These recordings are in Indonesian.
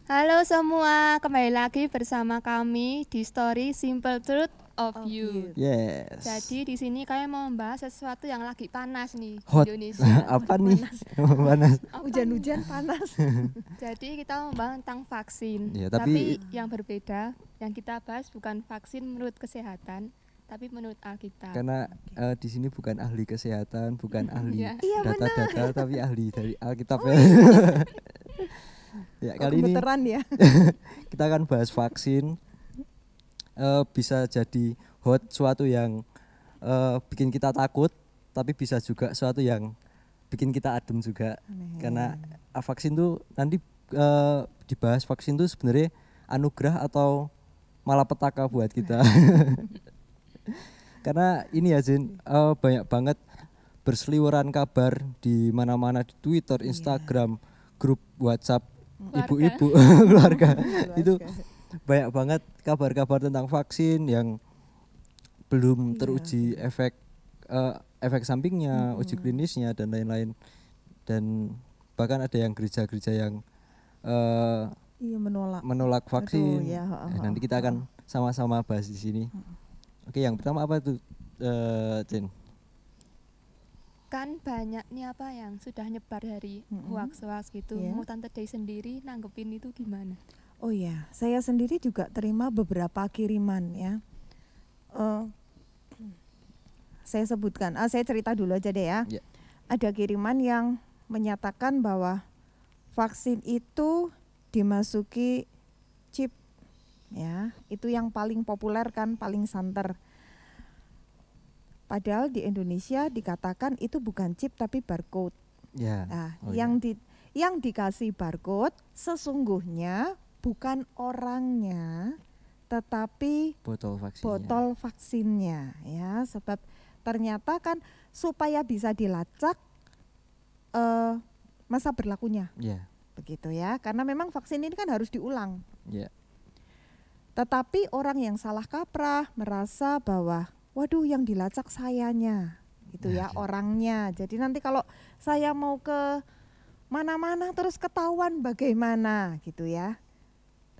Halo semua, kembali lagi bersama kami di Story Simple Truth of You. Yes. Jadi di sini kami mau membahas sesuatu yang lagi panas nih di Hot. Indonesia. Apa nih? Panas. Hujan-hujan panas. Jadi kita mau membahas tentang vaksin. Ya, tapi yang berbeda, yang kita bahas bukan vaksin menurut kesehatan, tapi menurut Alkitab. Karena di sini bukan ahli kesehatan, bukan ahli Iya, data-data, tapi ahli dari Alkitab. Ya, kali ini Ya. kita akan bahas vaksin. Bisa jadi hot, suatu yang bikin kita takut, tapi bisa juga suatu yang bikin kita adem juga. Karena vaksin tuh nanti dibahas, vaksin tuh sebenarnya anugerah atau malapetaka buat kita. Karena ini ya Jin, banyak banget berseliweran kabar di mana-mana, di Twitter, Instagram, grup WhatsApp ibu-ibu keluarga. Itu banyak banget kabar-kabar tentang vaksin yang belum teruji efek sampingnya, uji klinisnya dan lain-lain. Dan bahkan ada yang gereja-gereja yang menolak vaksin. Nanti kita akan sama-sama bahas di sini. Oke, yang pertama apa tuh, Jen? Kan banyak nih apa yang sudah nyebar dari hoax-hoax gitu. Mau Tante Day sendiri nanggepin itu gimana? Oh ya, saya sendiri juga terima beberapa kiriman ya. Saya sebutkan, saya cerita dulu aja deh ya. Yeah. Ada kiriman yang menyatakan bahwa vaksin itu dimasuki chip, ya. Itu yang paling populer kan, paling santer. Padahal di Indonesia dikatakan itu bukan chip tapi barcode. Yeah. Nah, yang dikasih barcode sesungguhnya bukan orangnya, tetapi botol vaksinnya, ya. Sebab ternyata kan supaya bisa dilacak masa berlakunya, begitu ya. Karena memang vaksin ini kan harus diulang. Tetapi orang yang salah kaprah merasa bahwa waduh yang dilacak sayanya, gitu ya, orangnya. Jadi nanti kalau saya mau ke mana-mana terus ketahuan bagaimana, gitu ya.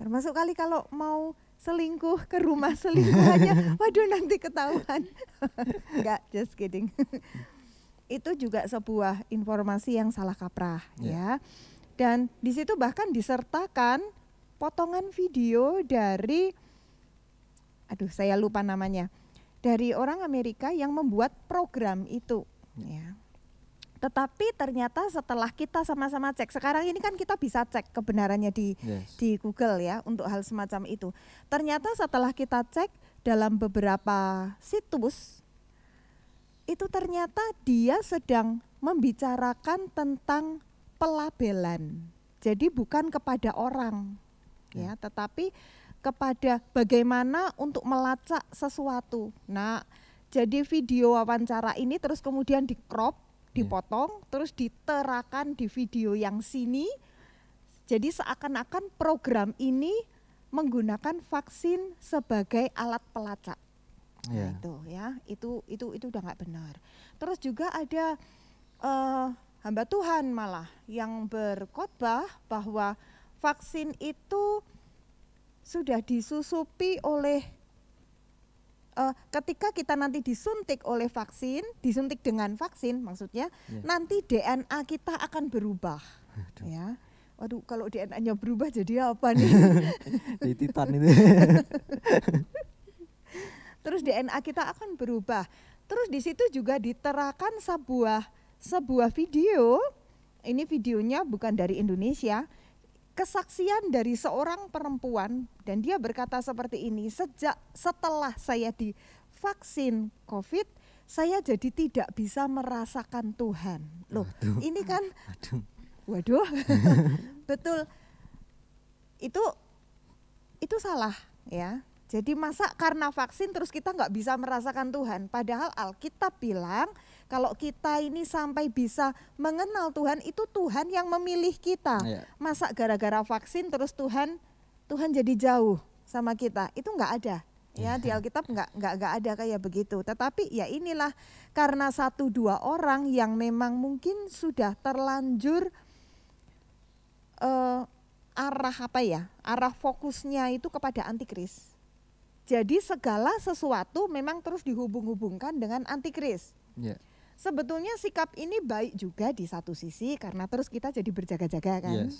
Termasuk kali kalau mau selingkuh ke rumah selingkuhannya, waduh nanti ketahuan. Enggak, just kidding. Itu juga sebuah informasi yang salah kaprah, ya. Dan di situ bahkan disertakan potongan video dari, saya lupa namanya, dari orang Amerika yang membuat program itu, ya. Tetapi ternyata setelah kita sama-sama cek, sekarang ini kan kita bisa cek kebenarannya di Google ya untuk hal semacam itu. Ternyata setelah kita cek dalam beberapa situs, itu ternyata dia sedang membicarakan tentang pelabelan. Jadi bukan kepada orang, ya, tetapi kepada bagaimana untuk melacak sesuatu. Nah, jadi video wawancara ini terus kemudian di-crop, dipotong, terus diterakan di video yang sini. Jadi seakan-akan program ini menggunakan vaksin sebagai alat pelacak. Nah, itu udah nggak benar. Terus juga ada hamba Tuhan malah yang berkhotbah bahwa vaksin itu sudah disusupi oleh ketika kita nanti disuntik oleh vaksin, disuntik dengan vaksin maksudnya, nanti DNA kita akan berubah. Ya. Waduh, kalau DNA-nya berubah jadi apa nih? Jadi Titan itu. Terus DNA kita akan berubah. Terus di situ juga diterakan sebuah video. Ini videonya bukan dari Indonesia. Kesaksian dari seorang perempuan dan dia berkata seperti ini, setelah saya divaksin COVID, saya jadi tidak bisa merasakan Tuhan. Loh, ini kan, waduh, betul, itu salah ya. Jadi masa karena vaksin terus kita nggak bisa merasakan Tuhan, padahal Alkitab bilang kalau kita ini sampai bisa mengenal Tuhan, itu Tuhan yang memilih kita. Masa gara-gara vaksin terus Tuhan jadi jauh sama kita, itu nggak ada. Ya, di Alkitab nggak ada kayak begitu. Tetapi ya inilah karena 1-2 orang yang memang mungkin sudah terlanjur arah fokusnya itu kepada antikris. Jadi segala sesuatu memang terus dihubung-hubungkan dengan antikris. Sebetulnya sikap ini baik juga di satu sisi karena terus kita jadi berjaga-jaga kan.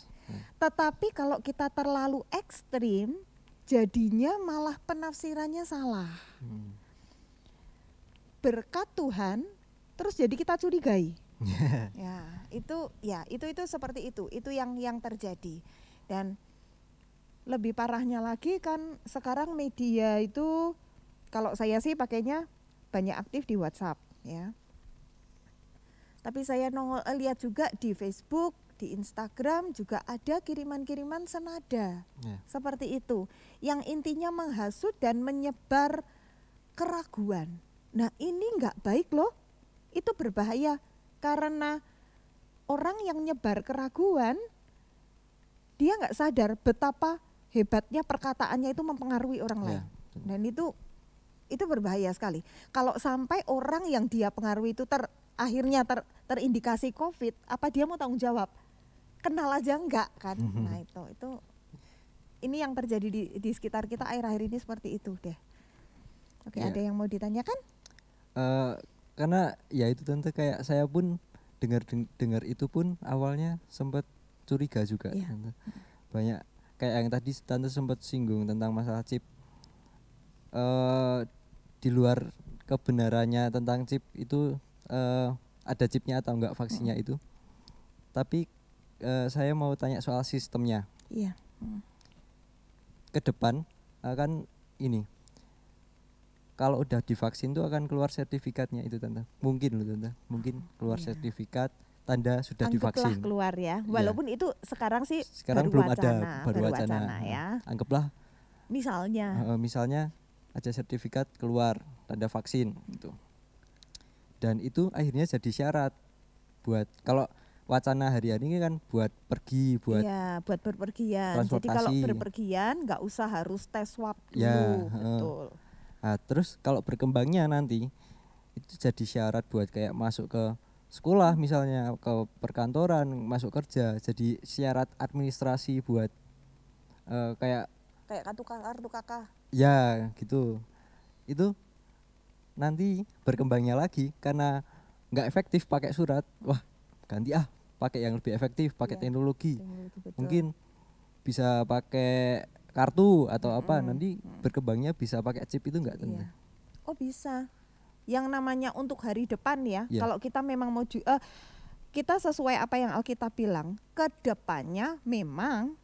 Tetapi kalau kita terlalu ekstrim, jadinya malah penafsirannya salah. Berkat Tuhan, terus jadi kita curigai. Itu seperti itu yang terjadi. Dan lebih parahnya lagi kan sekarang media itu, kalau saya sih pakainya banyak aktif di WhatsApp ya. Tapi saya lihat juga di Facebook, di Instagram juga ada kiriman-kiriman senada seperti itu, yang intinya menghasut dan menyebar keraguan. Nah ini nggak baik loh, itu berbahaya karena orang yang nyebar keraguan dia nggak sadar betapa hebatnya perkataannya itu mempengaruhi orang lain. Dan itu berbahaya sekali. Kalau sampai orang yang dia pengaruhi itu akhirnya terindikasi COVID, apa dia mau tanggung jawab? Kenal aja enggak kan? Nah itu ini yang terjadi di sekitar kita akhir-akhir ini seperti itu deh. Oke, ada yang mau ditanyakan? Karena ya itu Tante, kayak saya pun dengar itu pun awalnya sempat curiga juga. Tante. Banyak kayak yang tadi Tante sempat singgung tentang masalah chip. Di luar kebenarannya tentang chip itu ada chipnya atau enggak vaksinnya itu. Tapi saya mau tanya soal sistemnya. Ke depan akan ini. Kalau udah divaksin tuh akan keluar sertifikatnya itu Tante. Mungkin loh Tante. Mungkin keluar sertifikat tanda sudah divaksin. Anggaplah keluar ya. Walaupun itu sekarang belum ada, baru wacana ya. Anggaplah misalnya ada sertifikat keluar tanda vaksin gitu. Dan itu akhirnya jadi syarat buat, kalau wacana hari-hari ini kan buat pergi, buat berpergian. Jadi kalau berpergian nggak usah harus tes swab dulu, betul. Nah, terus kalau berkembangnya nanti itu jadi syarat buat kayak masuk ke sekolah misalnya, ke perkantoran, masuk kerja, jadi syarat administrasi buat kayak kartu kakak. Ya gitu. Itu nanti berkembangnya lagi karena nggak efektif pakai surat. Wah ganti pakai yang lebih efektif, pakai teknologi. Mungkin bisa pakai kartu atau apa, nanti berkembangnya bisa pakai chip itu enggak Tante? Oh bisa. Yang namanya untuk hari depan ya. Kalau kita memang mau kita sesuai apa yang Alkitab bilang, ke depannya memang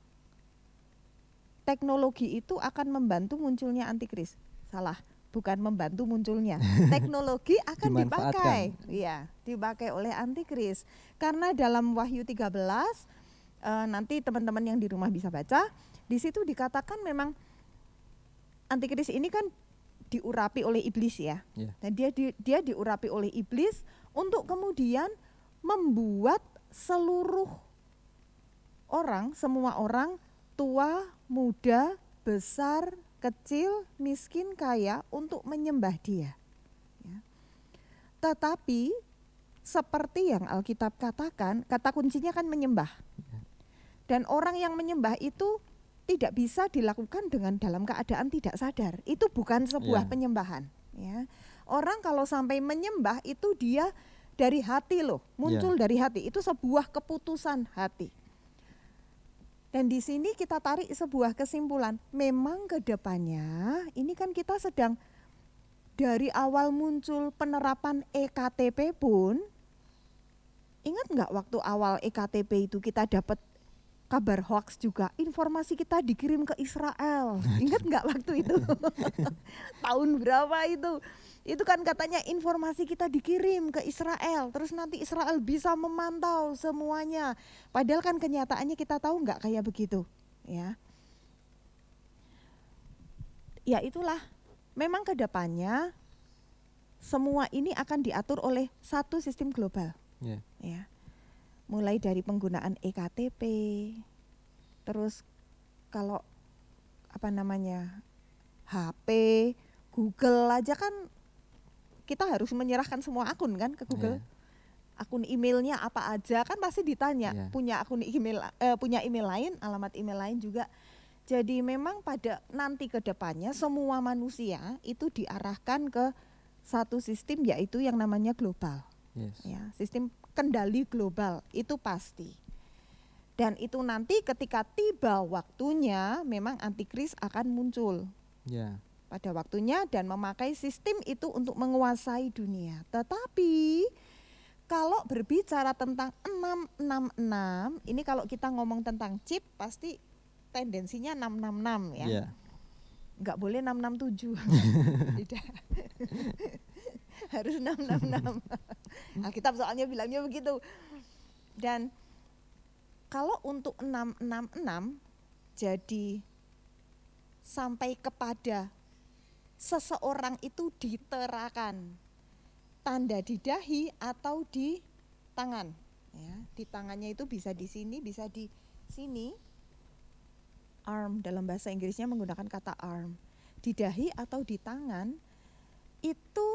teknologi itu akan membantu munculnya antikris. Salah, bukan membantu munculnya. Teknologi akan dipakai. Iya, dipakai oleh antikris. Karena dalam Wahyu 13 nanti teman-teman yang di rumah bisa baca, di situ dikatakan memang antikris ini kan diurapi oleh iblis ya. Dan dia diurapi oleh iblis untuk kemudian membuat seluruh orang, semua orang, tua, muda, besar, kecil, miskin, kaya, untuk menyembah dia. Tetapi seperti yang Alkitab katakan, kata kuncinya kan menyembah. Dan orang yang menyembah itu tidak bisa dilakukan dengan dalam keadaan tidak sadar. Itu bukan sebuah penyembahan. Ya. Orang kalau sampai menyembah itu dia dari hati loh, muncul dari hati. Itu sebuah keputusan hati. Dan di sini kita tarik sebuah kesimpulan. Memang ke depannya ini kan kita sedang dari awal muncul penerapan EKTP pun. Ingat nggak waktu awal EKTP itu kita dapat kabar hoax juga, informasi kita dikirim ke Israel. Ingat nggak waktu itu? Tahun berapa itu? Itu kan katanya informasi kita dikirim ke Israel, terus nanti Israel bisa memantau semuanya. Padahal kan kenyataannya kita tahu nggak kayak begitu, ya. Ya itulah, memang kedepannya semua ini akan diatur oleh satu sistem global, ya. Mulai dari penggunaan EKTP, terus kalau HP, Google aja kan kita harus menyerahkan semua akun kan ke Google. akun emailnya apa aja, kan pasti ditanya. Yeah. Punya email lain, alamat email lain juga. Jadi memang pada nanti ke depannya semua manusia itu diarahkan ke satu sistem, yaitu yang namanya global. Yes. Ya, sistem kendali global itu pasti. Dan itu nanti ketika tiba waktunya memang antikris akan muncul. Yeah. Pada waktunya dan memakai sistem itu untuk menguasai dunia. Tetapi kalau berbicara tentang 666, ini kalau kita ngomong tentang chip pasti tendensinya 666 ya. Yeah. Enggak boleh 667. Tidak. Harus 666. Alkitab soalnya bilangnya begitu. Dan kalau untuk 666 jadi sampai kepada seseorang itu diterakan tanda di dahi atau di tangan. Ya, di tangannya itu bisa di sini, bisa di sini. Arm dalam bahasa Inggrisnya menggunakan kata arm. Di dahi atau di tangan itu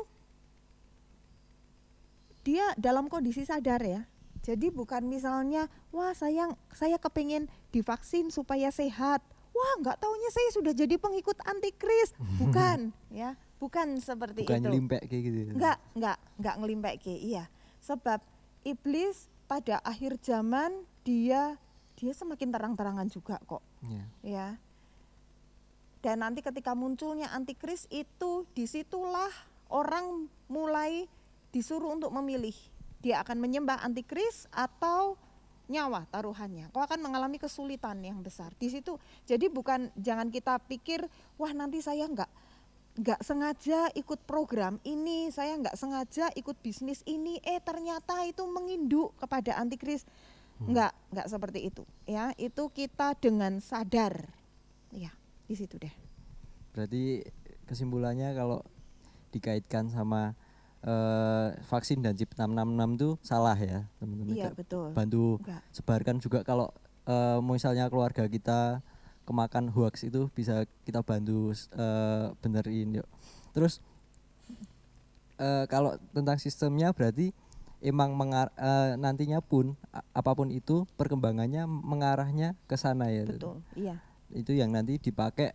dia dalam kondisi sadar ya. Jadi bukan misalnya, wah saya kepingin divaksin supaya sehat. Wah nggak taunya saya sudah jadi pengikut antikris. Bukan ya, bukan seperti Bukan itu. Bukan ngelimpek kayak gitu. Enggak ngelimpek kayak, iya. Sebab iblis pada akhir zaman dia semakin terang-terangan juga kok. Yeah. Ya. Dan nanti ketika munculnya antikris itu disitulah orang mulai disuruh untuk memilih. Dia akan menyembah antikris atau nyawa taruhannya. Kau akan mengalami kesulitan yang besar di situ. Jadi jangan kita pikir, wah nanti saya nggak sengaja ikut program ini, saya nggak sengaja ikut bisnis ini, ternyata itu menginduk kepada antikris. Nggak seperti itu. Ya, itu kita dengan sadar. Ya, di situ deh. Berarti kesimpulannya kalau dikaitkan sama vaksin dan chip 666 itu salah ya teman-teman. Iya betul. Bantu sebarkan juga kalau misalnya keluarga kita kemakan hoax itu bisa kita bantu benerin yuk. Terus kalau tentang sistemnya berarti emang nantinya pun apapun itu perkembangannya mengarahnya ke sana ya. Betul. Iya. Itu yang nanti dipakai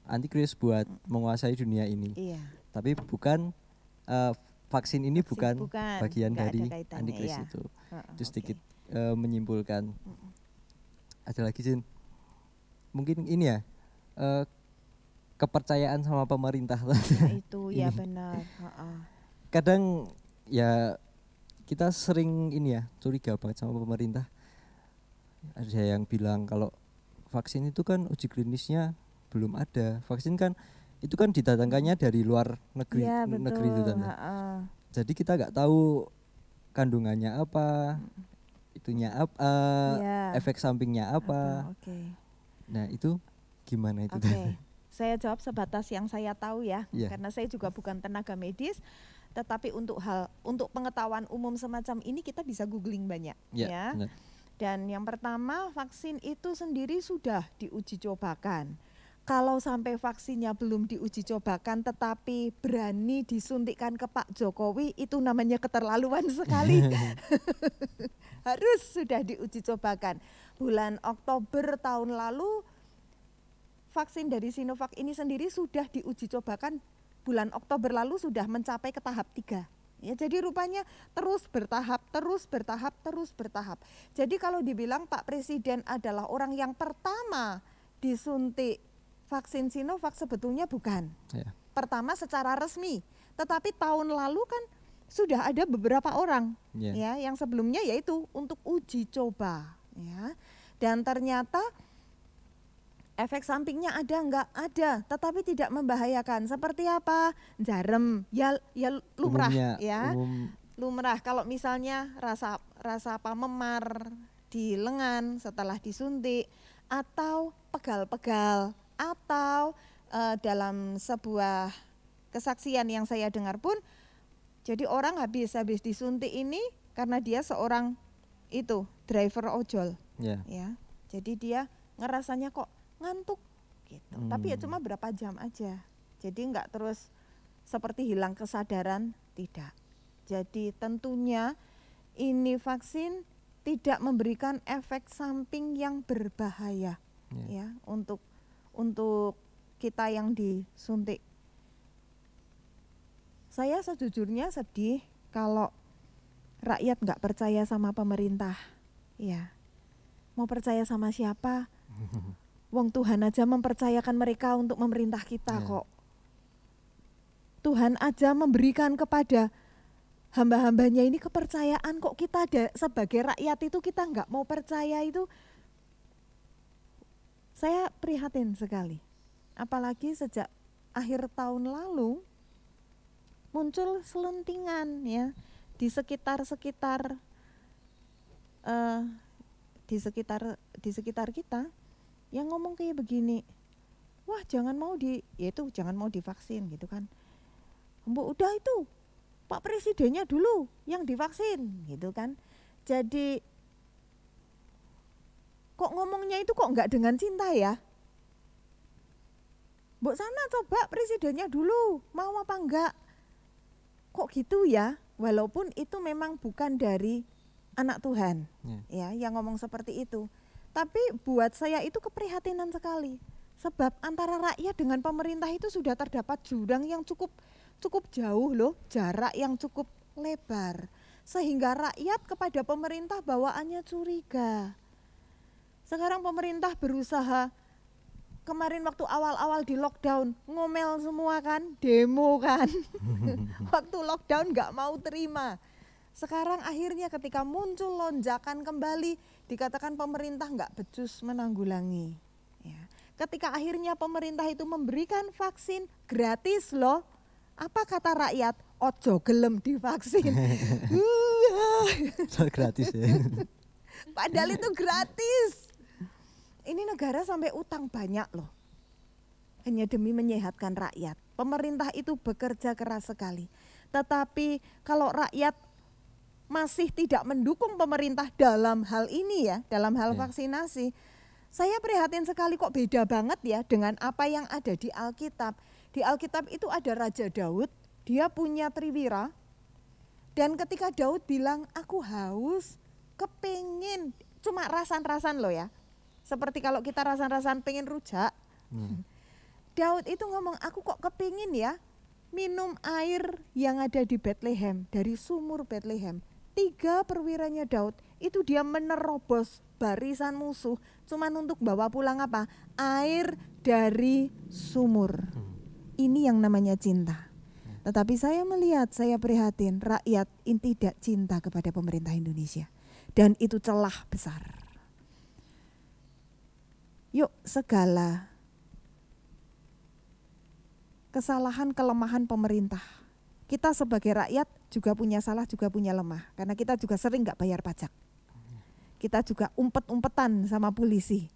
antikris buat menguasai dunia ini. Iya. Tapi bukan vaksin ini bukan bagian dari antikris ya. itu. Itu sedikit menyimpulkan. Ada lagi Jin, mungkin ini ya kepercayaan sama pemerintah. Ya, itu ya benar. Kadang ya kita sering ini ya curiga banget sama pemerintah. Ada yang bilang kalau vaksin itu kan uji klinisnya belum ada. Vaksin kan itu kan didatangkannya dari luar negeri, ya, negeri itu kan. Jadi kita nggak tahu kandungannya apa, itunya apa, efek sampingnya apa. Nah itu gimana itu? Saya jawab sebatas yang saya tahu ya, karena saya juga bukan tenaga medis. Tetapi untuk pengetahuan umum semacam ini kita bisa googling banyak, ya. Benar. Dan yang pertama vaksin itu sendiri sudah diuji cobakan. Kalau sampai vaksinnya belum diuji cobakan tetapi berani disuntikkan ke Pak Jokowi, itu namanya keterlaluan sekali. Harus sudah diuji cobakan. Bulan Oktober tahun lalu vaksin dari Sinovac ini sendiri sudah diuji cobakan, bulan Oktober lalu sudah mencapai ke tahap 3. Ya, jadi rupanya terus bertahap. Jadi kalau dibilang Pak Presiden adalah orang yang pertama disuntik vaksin Sinovac, sebetulnya bukan. Pertama secara resmi, tetapi tahun lalu kan sudah ada beberapa orang ya yang sebelumnya yaitu untuk uji coba ya. Dan ternyata efek sampingnya ada enggak? Ada, tetapi tidak membahayakan. Seperti apa? Jarem, ya lumrah. Umumnya, ya. Lumrah kalau misalnya rasa memar di lengan setelah disuntik, atau pegal-pegal, atau dalam sebuah kesaksian yang saya dengar pun, jadi orang habis disuntik ini karena dia seorang itu driver ojol, ya. Jadi dia ngerasanya kok ngantuk gitu. Tapi ya cuma berapa jam aja. Jadi enggak terus seperti hilang kesadaran, tidak. Jadi tentunya ini vaksin tidak memberikan efek samping yang berbahaya ya untuk kita yang disuntik. Saya sejujurnya sedih kalau rakyat nggak percaya sama pemerintah. Ya, mau percaya sama siapa? Wong Tuhan aja mempercayakan mereka untuk memerintah kita kok. Tuhan aja memberikan kepada hamba-hambanya ini kepercayaan, kok kita sebagai rakyat itu kita nggak mau percaya itu. Saya prihatin sekali. Apalagi sejak akhir tahun lalu muncul selentingan ya di sekitar kita yang ngomong kayak begini. Wah, jangan mau divaksin gitu kan. Mbok udah itu Pak Presidennya dulu yang divaksin gitu kan. Jadi kok ngomongnya itu kok enggak dengan cinta ya. Mbok sana coba presidennya dulu, mau apa enggak. Kok gitu ya, walaupun itu memang bukan dari anak Tuhan ya yang ngomong seperti itu. Tapi buat saya itu keprihatinan sekali. Sebab antara rakyat dengan pemerintah itu sudah terdapat jurang yang cukup jauh loh, jarak yang cukup lebar. Sehingga rakyat kepada pemerintah bawaannya curiga. Sekarang pemerintah berusaha, kemarin waktu awal-awal di lockdown, ngomel semua kan, demo kan. Waktu lockdown gak mau terima. Sekarang akhirnya ketika muncul lonjakan kembali, dikatakan pemerintah gak becus menanggulangi. Ya. Ketika akhirnya pemerintah itu memberikan vaksin gratis loh, apa kata rakyat? Ojo gelem divaksin. Gratis ya. Padahal itu gratis. Ini negara sampai utang banyak loh. Hanya demi menyehatkan rakyat. Pemerintah itu bekerja keras sekali. Tetapi kalau rakyat masih tidak mendukung pemerintah dalam hal ini ya, dalam hal vaksinasi, saya prihatin sekali kok beda banget ya dengan apa yang ada di Alkitab. Di Alkitab itu ada Raja Daud, dia punya triwira. Dan ketika Daud bilang, aku haus, kepingin, cuma rasan-rasan loh ya. Seperti kalau kita rasan-rasan pengen rujak. Daud itu ngomong, aku kok kepingin ya minum air yang ada di Bethlehem, dari sumur Bethlehem. 3 perwiranya Daud, itu dia menerobos barisan musuh, cuman untuk bawa pulang apa? Air dari sumur. Ini yang namanya cinta. Tetapi saya melihat, saya prihatin rakyat ini tidak cinta kepada pemerintah Indonesia. Dan itu celah besar. Yuk segala kesalahan kelemahan pemerintah. Kita sebagai rakyat juga punya salah, juga punya lemah. Karena kita juga sering gak bayar pajak. Kita juga umpet-umpetan sama polisi.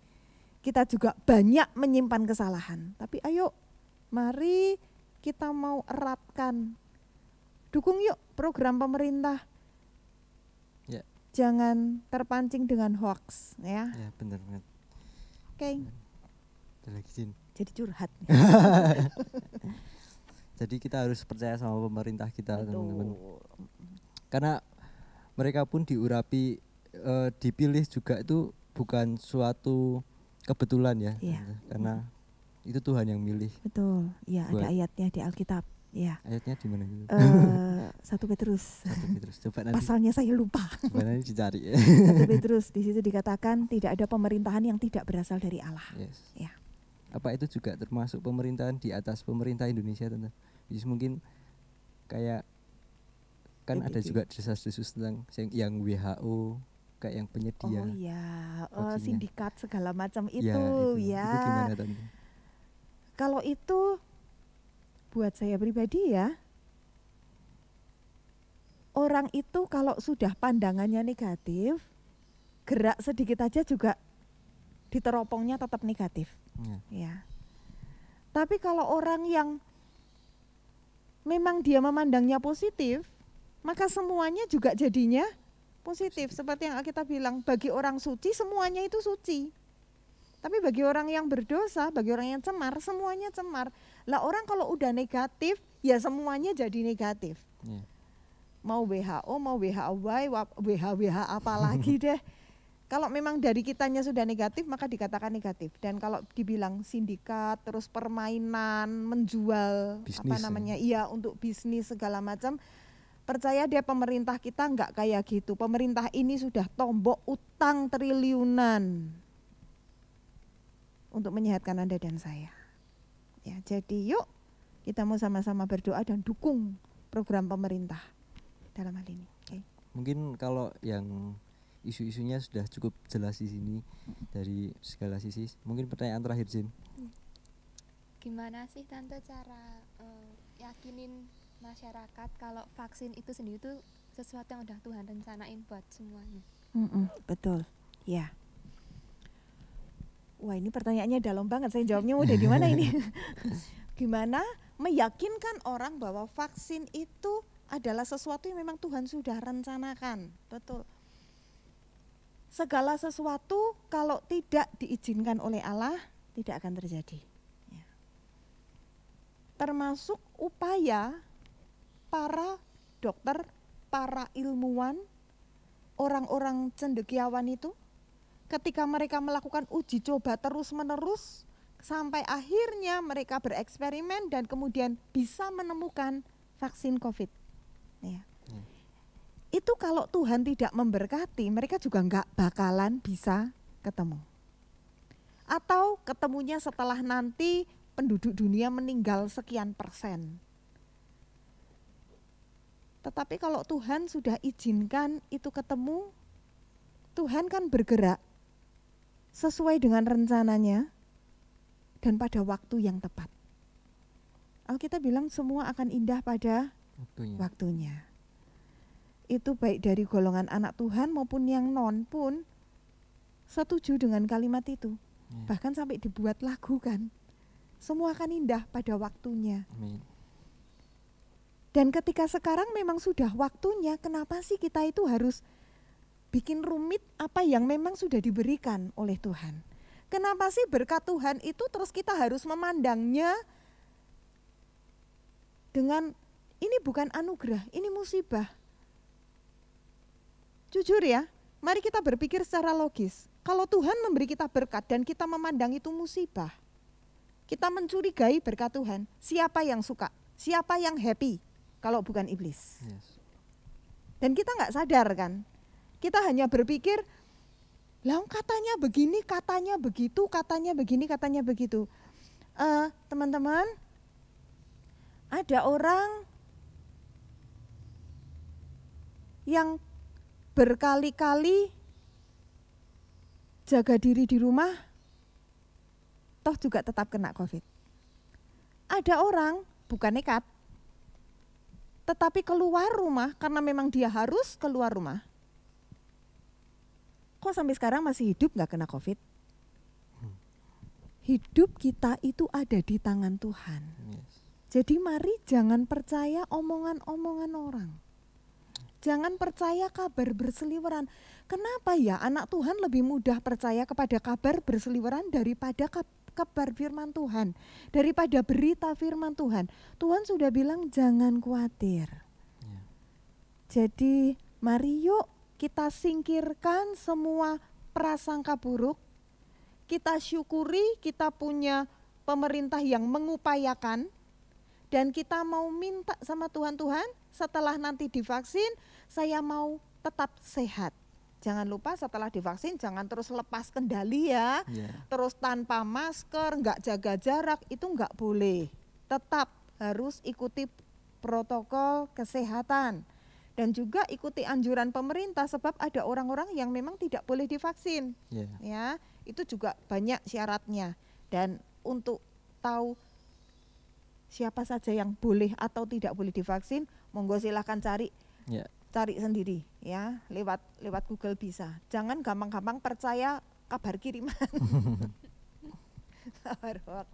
Kita juga banyak menyimpan kesalahan. Tapi ayo, mari kita mau eratkan. Dukung yuk program pemerintah. Ya. Jangan terpancing dengan hoax ya. Ya, benar banget. Oke. Jadi curhat. Jadi kita harus percaya sama pemerintah kita, teman-teman. Karena mereka pun diurapi, dipilih juga itu bukan suatu kebetulan ya. Karena itu Tuhan yang milih. Betul. Ya, ada ayatnya di Alkitab. Ya. Ayatnya di mana gitu? 1 Petrus. Coba nanti. Pasalnya saya lupa. Coba nanti dicari. 1 Petrus di situ dikatakan tidak ada pemerintahan yang tidak berasal dari Allah. Yes. Ya. Apa itu juga termasuk pemerintahan di atas pemerintah Indonesia, tentu. Jadi mungkin kayak kan ada juga desas-desus tentang yang WHO, kayak yang penyedia. Oh iya, sindikat segala macam itu ya. Itu gimana, Tante? Kalau itu buat saya pribadi ya, orang itu kalau sudah pandangannya negatif, gerak sedikit aja juga diteropongnya tetap negatif. Ya. Tapi kalau orang yang memang dia memandangnya positif, maka semuanya juga jadinya positif. Seperti yang kita bilang, bagi orang suci semuanya itu suci. Tapi bagi orang yang berdosa, bagi orang yang cemar, semuanya cemar. Lah orang kalau udah negatif, ya semuanya jadi negatif. mau WHO, mau WHY, WH apalagi deh. Kalau memang dari kitanya sudah negatif, maka dikatakan negatif. Dan kalau dibilang sindikat, terus permainan, menjual, Bisnis, apa namanya, iya untuk bisnis segala macam, percaya deh pemerintah kita enggak kayak gitu. Pemerintah ini sudah tombok utang triliunan untuk menyehatkan Anda dan saya. Ya, jadi yuk kita mau sama-sama berdoa dan dukung program pemerintah dalam hal ini. Okay. Mungkin kalau yang isu-isunya sudah cukup jelas di sini dari segala sisi. Mungkin pertanyaan terakhir, Jin. Gimana sih Tante cara yakinin masyarakat kalau vaksin itu sendiri itu sesuatu yang udah Tuhan rencanain buat semuanya? Betul, ya. Wah, ini pertanyaannya dalam banget. Saya jawabnya udah di mana ini? Gimana meyakinkan orang bahwa vaksin itu adalah sesuatu yang memang Tuhan sudah rencanakan? Betul. Segala sesuatu kalau tidak diizinkan oleh Allah tidak akan terjadi. Ya. Termasuk upaya para dokter, para ilmuwan, orang-orang cendekiawan itu ketika mereka melakukan uji coba terus-menerus sampai akhirnya mereka bereksperimen dan kemudian bisa menemukan vaksin COVID. Ya. Itu kalau Tuhan tidak memberkati, mereka juga enggak bakalan bisa ketemu. Atau ketemunya setelah nanti penduduk dunia meninggal sekian persen. Tetapi kalau Tuhan sudah izinkan itu ketemu, Tuhan kan bergerak sesuai dengan rencananya dan pada waktu yang tepat. Alkitab bilang semua akan indah pada waktunya. Itu baik dari golongan anak Tuhan maupun yang non pun setuju dengan kalimat itu. Bahkan sampai dibuat lagu kan. Semua akan indah pada waktunya. Amin. Dan ketika sekarang memang sudah waktunya, kenapa sih kita itu harus bikin rumit apa yang memang sudah diberikan oleh Tuhan? Kenapa sih berkat Tuhan itu terus kita harus memandangnya dengan ini bukan anugerah, ini musibah? Jujur ya, mari kita berpikir secara logis. Kalau Tuhan memberi kita berkat dan kita memandang itu musibah, kita mencurigai berkat Tuhan, siapa yang suka? Siapa yang happy? Kalau bukan iblis. Yes. Dan kita nggak sadar kan, kita hanya berpikir, lah katanya begini, katanya begitu, katanya begini, katanya begitu. Teman-teman, ada orang yang berkali-kali jaga diri di rumah, toh juga tetap kena COVID. Ada orang bukan nekat, tetapi keluar rumah karena memang dia harus keluar rumah. Kok sampai sekarang masih hidup gak kena COVID? Hidup kita itu ada di tangan Tuhan. Yes. Jadi mari jangan percaya omongan-omongan orang. Jangan percaya kabar berseliweran. Kenapa ya anak Tuhan lebih mudah percaya kepada kabar berseliweran daripada kabar firman Tuhan, daripada berita firman Tuhan? Tuhan sudah bilang jangan khawatir. Yeah. Jadi mari yuk kita singkirkan semua prasangka buruk. Kita syukuri kita punya pemerintah yang mengupayakan. Dan kita mau minta sama Tuhan, setelah nanti divaksin, saya mau tetap sehat. Jangan lupa setelah divaksin jangan terus lepas kendali ya. Yeah. Terus tanpa masker, enggak jaga jarak, itu enggak boleh. Tetap harus ikuti protokol kesehatan. Dan juga ikuti anjuran pemerintah sebab ada orang-orang yang memang tidak boleh divaksin. Yeah. Ya, itu juga banyak syaratnya. Dan untuk tahu siapa saja yang boleh atau tidak boleh divaksin, monggo silahkan cari sendiri ya, lewat Google bisa. Jangan gampang-gampang percaya kabar kiriman. Kabar hoax.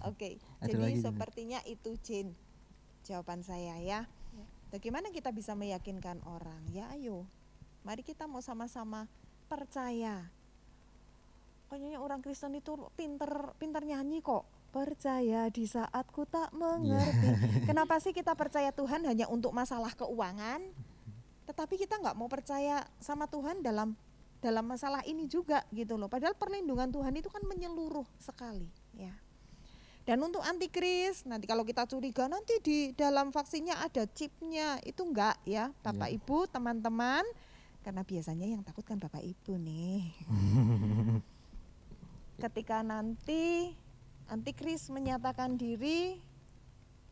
Oke, jadi sepertinya itu Jin jawaban saya ya. Bagaimana kita bisa meyakinkan orang? Ya ayo, mari kita mau sama-sama percaya. Kayaknya orang Kristen itu pinter nyanyi kok. percaya di saat ku tak mengerti. Kenapa sih kita percaya Tuhan hanya untuk masalah keuangan, tetapi kita nggak mau percaya sama Tuhan dalam masalah ini juga gitu loh. Padahal perlindungan Tuhan itu kan menyeluruh sekali ya. Dan untuk antikris, nanti kalau kita curiga nanti di dalam vaksinnya ada chipnya, itu enggak ya Bapak Ibu, teman-teman. Karena biasanya yang takut kan Bapak Ibu nih. Ketika nanti antikris menyatakan diri,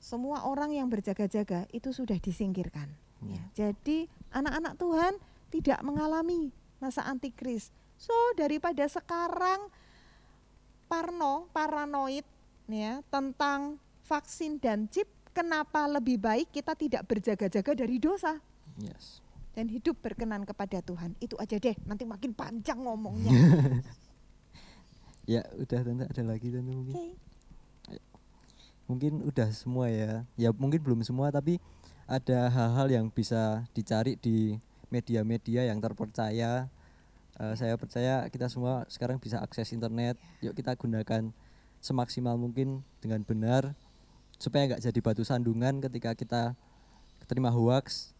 semua orang yang berjaga-jaga itu sudah disingkirkan. Ya. Jadi anak-anak Tuhan tidak mengalami masa antikris. So daripada sekarang paranoid ya tentang vaksin dan chip, kenapa lebih baik kita tidak berjaga-jaga dari dosa dan hidup berkenan kepada Tuhan. Itu aja deh, nanti makin panjang ngomongnya. Ya udah Tante, ada lagi Tante mungkin? Okay. Mungkin udah semua ya mungkin belum semua, tapi ada hal-hal yang bisa dicari di media-media yang terpercaya. Saya percaya kita semua sekarang bisa akses internet, yuk kita gunakan semaksimal mungkin dengan benar supaya nggak jadi batu sandungan ketika kita terima hoax.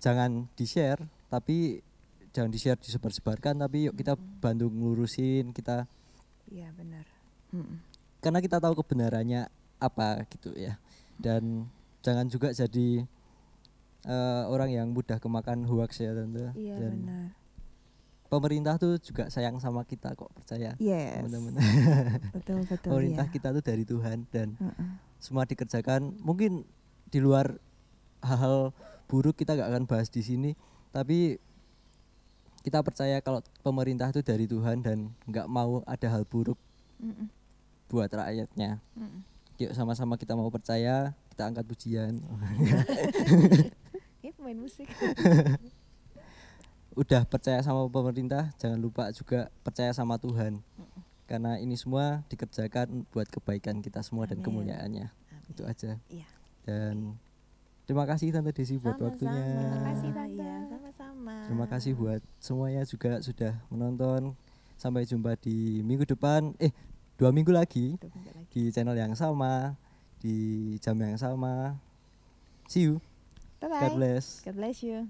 Jangan di-share, tapi jangan di-share disebar-sebarkan, tapi yuk kita bantu ngurusin kita. Iya benar. Karena kita tahu kebenarannya apa gitu ya. Dan jangan juga jadi orang yang mudah kemakan hoax ya Tante. Iya dan benar. Pemerintah tuh juga sayang sama kita kok, percaya teman-teman. Betul Pemerintah ya. kita tuh dari Tuhan dan semua dikerjakan. Mungkin di luar hal-hal buruk kita gak akan bahas di sini, tapi kita percaya kalau pemerintah itu dari Tuhan dan nggak mau ada hal buruk buat rakyatnya. Yuk sama-sama kita mau percaya, kita angkat pujian. Ini pemain musik. Udah percaya sama pemerintah, jangan lupa juga percaya sama Tuhan. Karena ini semua dikerjakan buat kebaikan kita semua dan kemuliaannya. Itu aja. Iya. Dan terima kasih Tante Desi buat waktunya. Terima kasih Tante. Iya, sama-sama. Terima kasih buat semuanya juga sudah menonton. Sampai jumpa di minggu depan. 2 minggu lagi di channel yang sama, di jam yang sama. See you. Bye bye. God bless. God bless you.